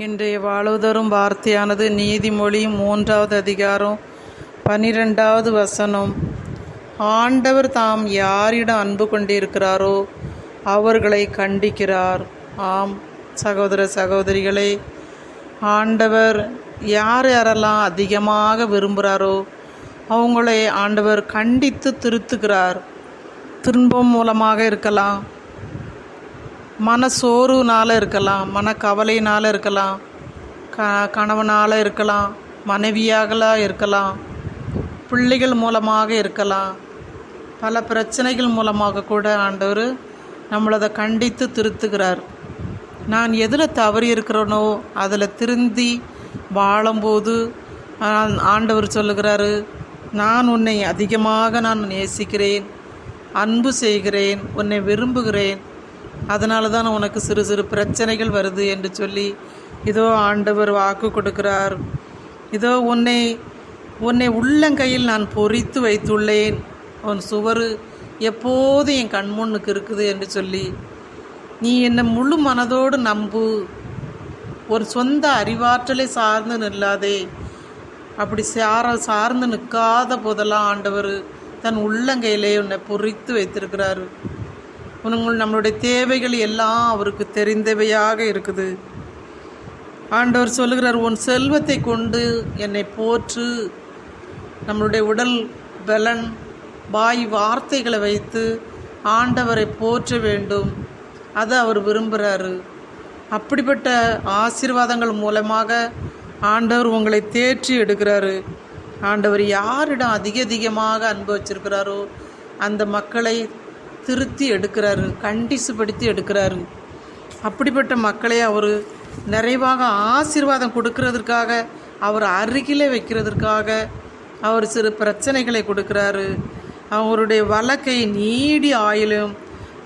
இன்றைய வாழ்வுதரும் வார்த்தையானது நீதிமொழி 3வது அதிகாரம் 12வது வசனம். ஆண்டவர் தாம் யாரிடம் அன்பு கொண்டிருக்கிறாரோ அவர்களை கண்டிக்கிறார். ஆம் சகோதர சகோதரிகளே, ஆண்டவர் யாரெல்லாம் அதிகமாக விரும்புகிறாரோ அவங்களை ஆண்டவர் கண்டித்து திருத்துகிறார். துன்பம் மூலமாக இருக்கலாம், மனசோர்வுனால் இருக்கலாம், மனக்கவலையினால் இருக்கலாம், கணவனால் இருக்கலாம், மனைவியாகலாம் இருக்கலாம், பிள்ளைகள் மூலமாக இருக்கலாம், பல பிரச்சனைகள் மூலமாக கூட ஆண்டவர் நம்மளதை கண்டித்து திருத்துகிறார். நான் எதில் தவறி இருக்கிறேனோ அதில் திருந்தி வாழும்போது ஆண்டவர் சொல்லுகிறாரு, நான் உன்னை அதிகமாக நான் நேசிக்கிறேன், அன்பு செய்கிறேன், உன்னை விரும்புகிறேன், அதனால தான் உனக்கு சிறு சிறு பிரச்சனைகள் வருது என்று சொல்லி இதோ ஆண்டவர் வாக்கு கொடுக்கிறார். இதோ உன்னை உள்ளங்கையில் நான் பொறித்து வைத்துள்ளேன், உன் சுவர் எப்போதும் என் கண்முன்னுக்கு இருக்குது என்று சொல்லி நீ என்னை முழு மனதோடு நம்பு, ஒரு சொந்த அறிவாற்றலை சார்ந்து நில்லாதே. அப்படி சார்ந்து நிற்காத போதெல்லாம் ஆண்டவர் தன் உள்ளங்கையிலே உன்னை பொறித்து வைத்திருக்கிறாரு. நம்மளுடைய தேவைகள் எல்லாம் அவருக்கு தெரிந்தவையாக இருக்குது. ஆண்டவர் சொல்லுகிறார், உன் செல்வத்தை கொண்டு என்னை போற்று. நம்மளுடைய உடல் பலன் வாய் வார்த்தைகளை வைத்து ஆண்டவரை போற்ற வேண்டும், அதை அவர் விரும்புகிறாரு. அப்படிப்பட்ட ஆசீர்வாதங்கள் மூலமாக ஆண்டவர் உங்களை தேற்றி எடுக்கிறாரு. ஆண்டவர் யாரிடம் அதிகமாக அன்பு வச்சிருக்கிறாரோ அந்த மக்களை திருத்தி எடுக்கிறாரு, கண்டிசுப்படுத்தி எடுக்கிறாரு. அப்படிப்பட்ட மக்களை அவர் நிறைவாக ஆசீர்வாதம் கொடுக்கறதுக்காக, அவர் அருகிலே வைக்கிறதுக்காக அவர் சிறு பிரச்சனைகளை கொடுக்கிறாரு. அவருடைய வழக்கை நீடி ஆயிலும்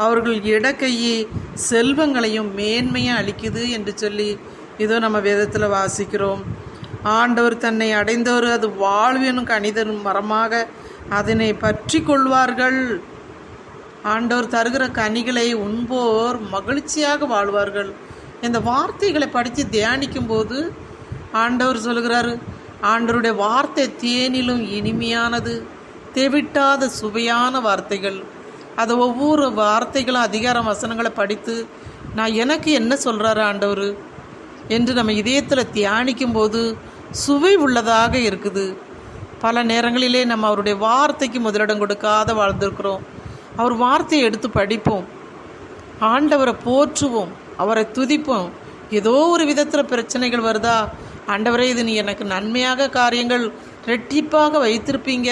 அவர்கள் இடக்கையை செல்வங்களையும் மேன்மையாக அளிக்குது என்று சொல்லி இதோ நம்ம வேதத்தில் வாசிக்கிறோம். ஆண்டவர் தன்னை அடைந்தவர் அது வாழ்வினும் கணிதனும் மரமாக அதனை பற்றி கொள்வார்கள். ஆண்டவர் தருகிற கனிகளை உண்போர் மகிழ்ச்சியாக வாழ்வார்கள். இந்த வார்த்தைகளை படித்து தியானிக்கும் போது ஆண்டவர் சொல்கிறாரு, ஆண்டவருடைய வார்த்தை தேனிலும் இனிமையானது, தெவிட்டாத சுவையான வார்த்தைகள். அது ஒவ்வொரு வார்த்தைகளும் அதிகார வசனங்களை படித்து நான் எனக்கு என்ன சொல்கிறாரு ஆண்டவர் என்று நம்ம இதயத்தில் தியானிக்கும் போது சுவை உள்ளதாக இருக்குது. பல நேரங்களிலே நம்ம அவருடைய வார்த்தைக்கு முதலிடம் கொடுக்காத வாழ்ந்திருக்கிறோம். அவர் வார்த்தையை எடுத்து படிப்போம், ஆண்டவரை போற்றுவோம், அவரை துதிப்போம். ஏதோ ஒரு விதத்தில் பிரச்சனைகள் வருதா, ஆண்டவரே இது நீ எனக்கு நன்மையாக காரியங்கள் ரெட்டிப்பாக வைத்திருப்பீங்க,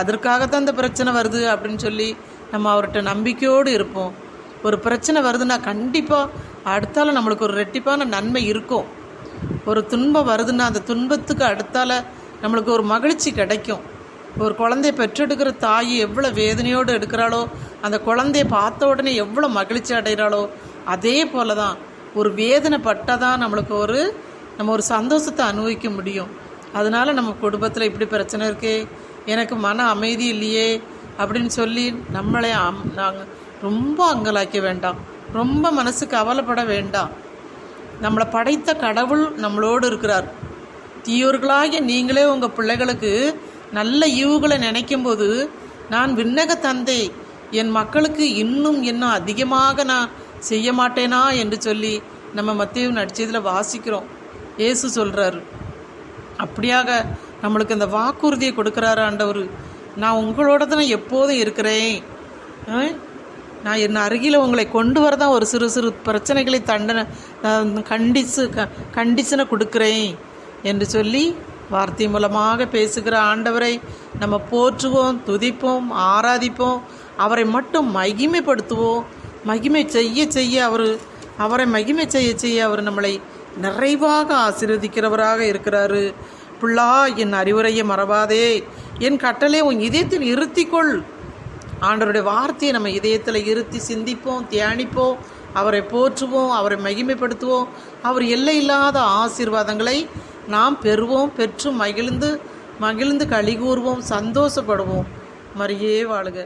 அதற்காகத்தான் இந்த பிரச்சனை வருது அப்படின்னு சொல்லி நம்ம அவர்கிட்ட நம்பிக்கையோடு இருப்போம். ஒரு பிரச்சனை வருதுன்னா கண்டிப்பாக அடுத்தால நம்மளுக்கு ஒரு ரெட்டிப்பான நன்மை இருக்கும். ஒரு துன்பம் வருதுன்னா அந்த துன்பத்துக்கு அடுத்தால நம்மளுக்கு ஒரு மகிழ்ச்சி கிடைக்கும். ஒரு குழந்தைய பெற்றெடுக்கிற தாய் எவ்வளோ வேதனையோடு எடுக்கிறாளோ, அந்த குழந்தைய பார்த்த உடனே எவ்வளோ மகிழ்ச்சி அடைகிறாளோ, அதே போல தான் ஒரு வேதனை பட்டால் தான் நம்மளுக்கு நம்ம ஒரு சந்தோஷத்தை அனுபவிக்க முடியும். அதனால் நம்ம குடும்பத்தில் இப்படி பிரச்சனை இருக்கே, எனக்கு மன அமைதி இல்லையே அப்படின்னு சொல்லி நம்மளை நாங்கள் ரொம்ப அங்கலாய்க்க வேண்டாம், ரொம்ப மனசு கவலைப்பட வேண்டாம். நம்மளை படைத்த கடவுள் நம்மளோடு இருக்கிறார். தீயோர்களாகிய நீங்களே உங்கள் பிள்ளைகளுக்கு நல்ல ஈவுகளை நினைக்கும்போது நான் விண்ணக தந்தை என் மக்களுக்கு இன்னும் அதிகமாக நான் செய்ய மாட்டேனா என்று சொல்லி நம்ம மத்தேயு நடிச்சதில் வாசிக்கிறோம். இயேசு சொல்கிறாரு, அப்படியாக நம்மளுக்கு இந்த வாக்குறுதியை கொடுக்குறாரு ஆண்டவர். நான் உங்களோட தான் எப்போதும் இருக்கிறேன், நான் என் அருகில் உங்களை கொண்டு வரதான் ஒரு சிறு சிறு பிரச்சனைகளை கண்டிஷனை கொடுக்குறேன் என்று சொல்லி வார்த்தை மூலமாக பேசுகிற ஆண்டவரை நம்ம போற்றுவோம், துதிப்போம், ஆராதிப்போம், அவரை மட்டும் மகிமைப்படுத்துவோம். மகிமை செய்ய அவரை மகிமை செய்ய அவர் நம்மளை நிறைவாக ஆசீர்வதிக்கிறவராக இருக்கிறாரு. பிள்ளா, என் அறிவுரையை மறவாதே, என் கட்டளை உன் இதயத்தில் இருத்திக்கொள். ஆண்டவருடைய வார்த்தையை நம்ம இதயத்தில் இருத்தி சிந்திப்போம், தியானிப்போம், அவரை போற்றுவோம், அவரை மகிமைப்படுத்துவோம். அவர் எல்லை இல்லாத ஆசீர்வாதங்களை நாம் பெறுவோம், பெற்று மகிழ்ந்து களி கூறுவோம், சந்தோஷப்படுவோம். மரியே வாழ்க.